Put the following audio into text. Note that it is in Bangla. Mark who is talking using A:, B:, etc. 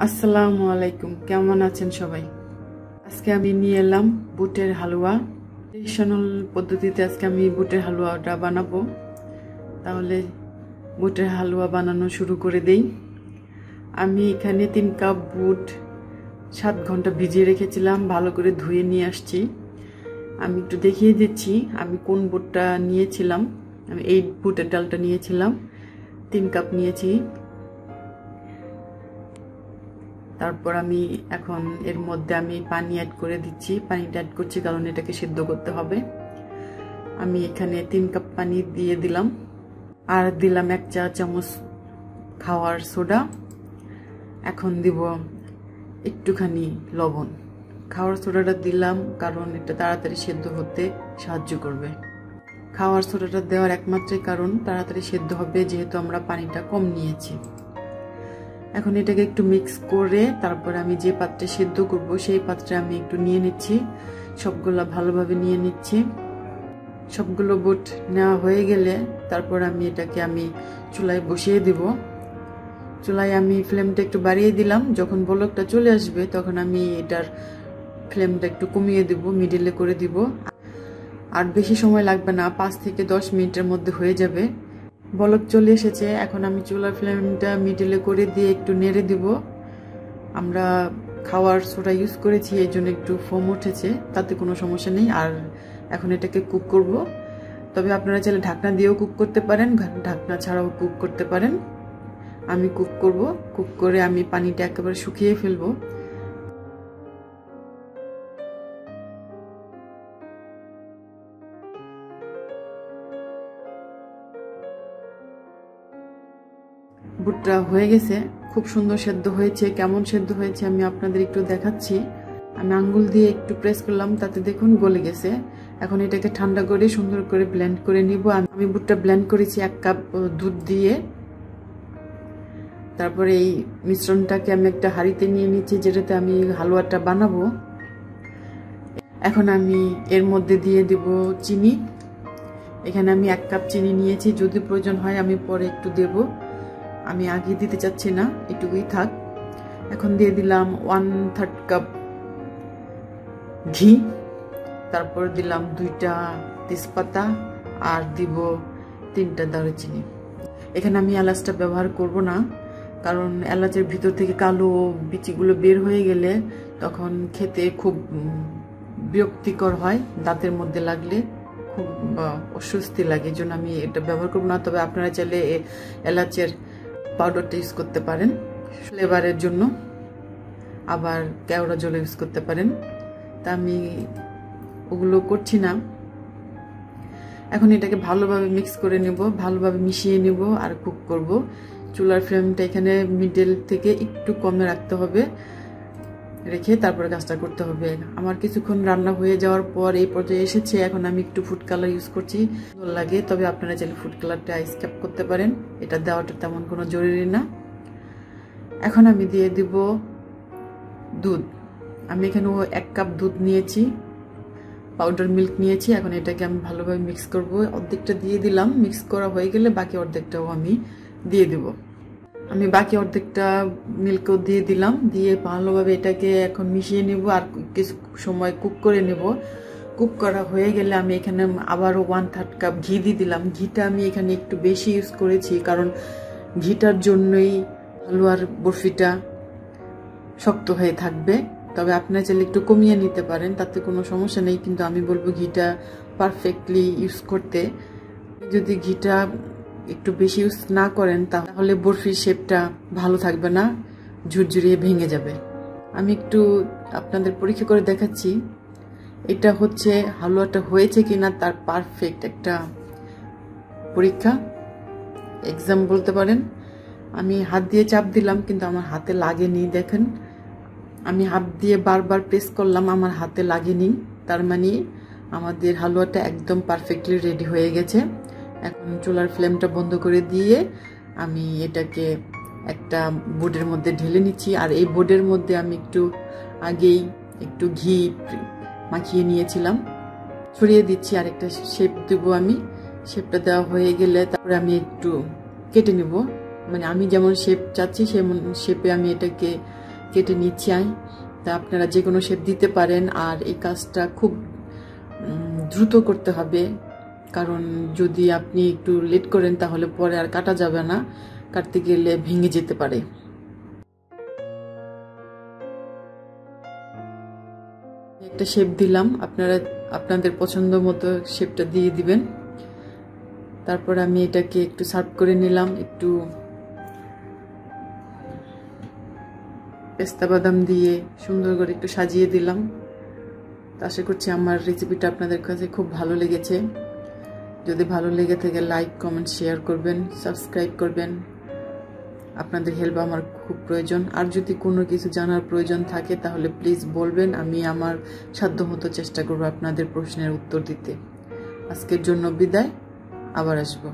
A: আসসালামু আলাইকুম, কেমন আছেন সবাই? আজকে আমি নিয়ে এলাম বুটের হালুয়া। ট্রেডিশনাল পদ্ধতিতে আজকে আমি বুটের হালুয়াটা বানাবো। তাহলে বুটের হালুয়া বানানো শুরু করে দেই। আমি এখানে 3 কাপ বুট 7 ঘন্টা ভিজিয়ে রেখেছিলাম, ভালো করে ধুয়ে নিয়ে আসছি। আমি একটু দেখিয়ে দিচ্ছি আমি কোন বুটটা নিয়েছিলাম। আমি এই বুটের ডালটা নিয়েছিলাম, 3 কাপ নিয়েছি। তারপর আমি এখন এর মধ্যে আমি পানি অ্যাড করে দিচ্ছি। পানিটা অ্যাড করছি কারণ এটাকে সিদ্ধ করতে হবে। আমি এখানে 3 কাপ পানি দিয়ে দিলাম, আর দিলাম 1 চা চামচ খাওয়ার সোডা। এখন দিব একটুখানি লবণ। খাওয়ার সোডাটা দিলাম কারণ এটা তাড়াতাড়ি সেদ্ধ হতে সাহায্য করবে। খাওয়ার সোডাটা দেওয়ার একমাত্র কারণ তাড়াতাড়ি সেদ্ধ হবে, যেহেতু আমরা পানিটা কম নিয়েছি। এখন এটাকে একটু মিক্স করে তারপর আমি যে পাত্রে সেদ্ধ করব সেই পাত্রে আমি একটু নিয়ে নিচ্ছি। সবগুলো ভালোভাবে নিয়ে নিচ্ছি। সবগুলো বুট নেওয়া হয়ে গেলে তারপর আমি এটাকে চুলায় বসিয়ে দেব। চুলায় আমি ফ্লেমটা একটু বাড়িয়ে দিলাম। যখন বলকটা চলে আসবে তখন আমি এটার ফ্লেমটা একটু কমিয়ে দেব, মিডিলে করে দিব। আর বেশি সময় লাগবে না, 5 থেকে 10 মিনিটের মধ্যে হয়ে যাবে। বলক চলে এসেছে। এখন আমি চুলার ফ্লেমটা মিডিলে করে দিয়ে একটু নেড়ে দিব। আমরা খাওয়ার সোডা ইউজ করেছি, এই জন্য একটু ফোম উঠেছে, তাতে কোনো সমস্যা নেই। আর এখন এটাকে কুক করব। তবে আপনারা চাইলে ঢাকনা দিয়েও কুক করতে পারেন, ঢাকনা ছাড়াও কুক করতে পারেন। আমি কুক করব। কুক করে আমি পানিটা একেবারে শুকিয়ে ফেলবো। বুটটা হয়ে গেছে, খুব সুন্দর সেদ্ধ হয়েছে। কেমন সেদ্ধ হয়েছে আমি আপনাদের একটু দেখাচ্ছি। আমি আঙ্গুল দিয়ে একটু প্রেস করলাম, তাতে দেখুন গলে গেছে। এখন এটাকে ঠান্ডা করে সুন্দর করে ব্লেন্ড করে নিব। আমি বুটটা ব্লেন্ড করেছি 1 কাপ দুধ দিয়ে। তারপরে এই মিশ্রণটাকে আমি একটা হাঁড়িতে নিয়ে নিচ্ছি, যেটাতে আমি হালুয়াটা বানাবো। এখন আমি এর মধ্যে দিয়ে দিব চিনি। এখানে আমি 1 কাপ চিনি নিয়েছি, যদি প্রয়োজন হয় আমি পরে একটু দেব। আমি আগে দিতে চাচ্ছি না, এটুকুই থাক। এখন দিয়ে দিলাম 1/3 কাপ ঘি। তারপর দিলাম 2টা তেজপাতা, আর দিব 3টা দারুচিনি। এখানে আমি এলাচটা ব্যবহার করব না, কারণ এলাচের ভিতর থেকে কালো বিচিগুলো বের হয়ে গেলে তখন খেতে খুব বিরক্তিকর হয়, দাঁতের মধ্যে লাগলে খুব অস্বস্তি লাগে। এই জন্য আমি এটা ব্যবহার করব না। তবে আপনারা চাইলে এলাচের পাউডারটা ইউজ করতে পারেন ফ্লেভারের জন্য, আবার কেওড়া জল ইউজ করতে পারেন। তা আমি ওগুলো করছি না। এখন এটাকে ভালোভাবে মিক্স করে নেব, ভালোভাবে মিশিয়ে নেব আর কুক করব। চুলার ফ্লেমটা এখানে মিডল থেকে একটু কমে রাখতে হবে, রেখে তারপরে কাজটা করতে হবে। আমার কিছুক্ষণ রান্না হয়ে যাওয়ার পর এই পর্যায়ে এসেছে। এখন আমি একটু ফুড কালার ইউজ করছি, ভালো লাগে। তবে আপনারা চাইলে ফুড কালারটা স্কিপ করতে পারেন, এটা দেওয়াটা তেমন কোনো জরুরি না। এখন আমি দিয়ে দিব দুধ। আমি এখানে 1 কাপ দুধ নিয়েছি, পাউডার মিল্ক নিয়েছি। এখন এটাকে আমি ভালোভাবে মিক্স করব। অর্ধেকটা দিয়ে দিলাম, মিক্স করা হয়ে গেলে বাকি অর্ধেকটাও আমি দিয়ে দেব। আমি বাকি অর্ধেকটা মিল্কও দিয়ে দিলাম, দিয়ে ভালোভাবে এটাকে এখন মিশিয়ে নেব আর কিছু সময় কুক করে নেব। কুক করা হয়ে গেলে আমি এখানে আবারও 1/3 কাপ ঘি দিয়ে দিলাম। ঘিটা আমি এখানে একটু বেশি ইউজ করেছি, কারণ ঘিটার জন্যই হালুয়ার বরফিটা শক্ত হয়ে থাকবে। তবে আপনারা চাইলে একটু কমিয়ে নিতে পারেন, তাতে কোনো সমস্যা নেই। কিন্তু আমি বলবো ঘিটা পারফেক্টলি ইউজ করতে। যদি ঘিটা একটু বেশি ইউজ না করেন তাহলে বরফির শেপটা ভালো থাকবে না, ঝুরঝুরিয়ে ভেঙে যাবে। আমি একটু আপনাদের পরীক্ষা করে দেখাচ্ছি এটা হচ্ছে হালুয়াটা হয়েছে কিনা, তার পারফেক্ট একটা পরীক্ষা, এক্সাম বলতে পারেন। আমি হাত দিয়ে চাপ দিলাম কিন্তু আমার হাতে লাগেনি। দেখেন আমি হাত দিয়ে বারবার প্রেস করলাম, আমার হাতে লাগেনি। তার মানে আমাদের হালুয়াটা একদম পারফেক্টলি রেডি হয়ে গেছে। এখন চুলার ফ্লেমটা বন্ধ করে দিয়ে আমি এটাকে একটা বোর্ডের মধ্যে ঢেলে নিচ্ছি। আর এই বোর্ডের মধ্যে আমি আগেই একটু ঘি মাখিয়ে নিয়েছিলাম, ছড়িয়ে দিচ্ছি। আর একটা শেপ দেবো আমি। শেপটা দেওয়া হয়ে গেলে তারপরে আমি একটু কেটে নেব। মানে আমি যেমন শেপ চাচ্ছি সেমন শেপে আমি এটাকে কেটে নিচ্ছি। তা আপনারা যে কোনো শেপ দিতে পারেন। আর এই কাজটা খুব দ্রুত করতে হবে, কারণ যদি আপনি একটু লেট করেন তাহলে পরে আর কাটা যাবে না, কাটতে গেলে ভেঙে যেতে পারে। একটা শেপ দিলাম, আপনারা আপনাদের পছন্দ মতো শেপটা দিয়ে দিবেন। তারপর আমি এটাকে একটু সার্ভ করে নিলাম, একটু পেস্তা বাদাম দিয়ে সুন্দর করে একটু সাজিয়ে দিলাম। আশা করছি আমার রেসিপিটা আপনাদের কাছে খুব ভালো লেগেছে। যদি ভালো লেগে থাকে লাইক, কমেন্ট, শেয়ার করবেন, সাবস্ক্রাইব করবেন। আপনাদের হেল্প আমার খুব প্রয়োজন। আর যদি কোনো কিছু জানার প্রয়োজন থাকে তাহলে প্লিজ বলবেন, আমি আমার সাধ্যমতো চেষ্টা করব আপনাদের প্রশ্নের উত্তর দিতে। আজকের জন্য বিদায়, আবার আসবো।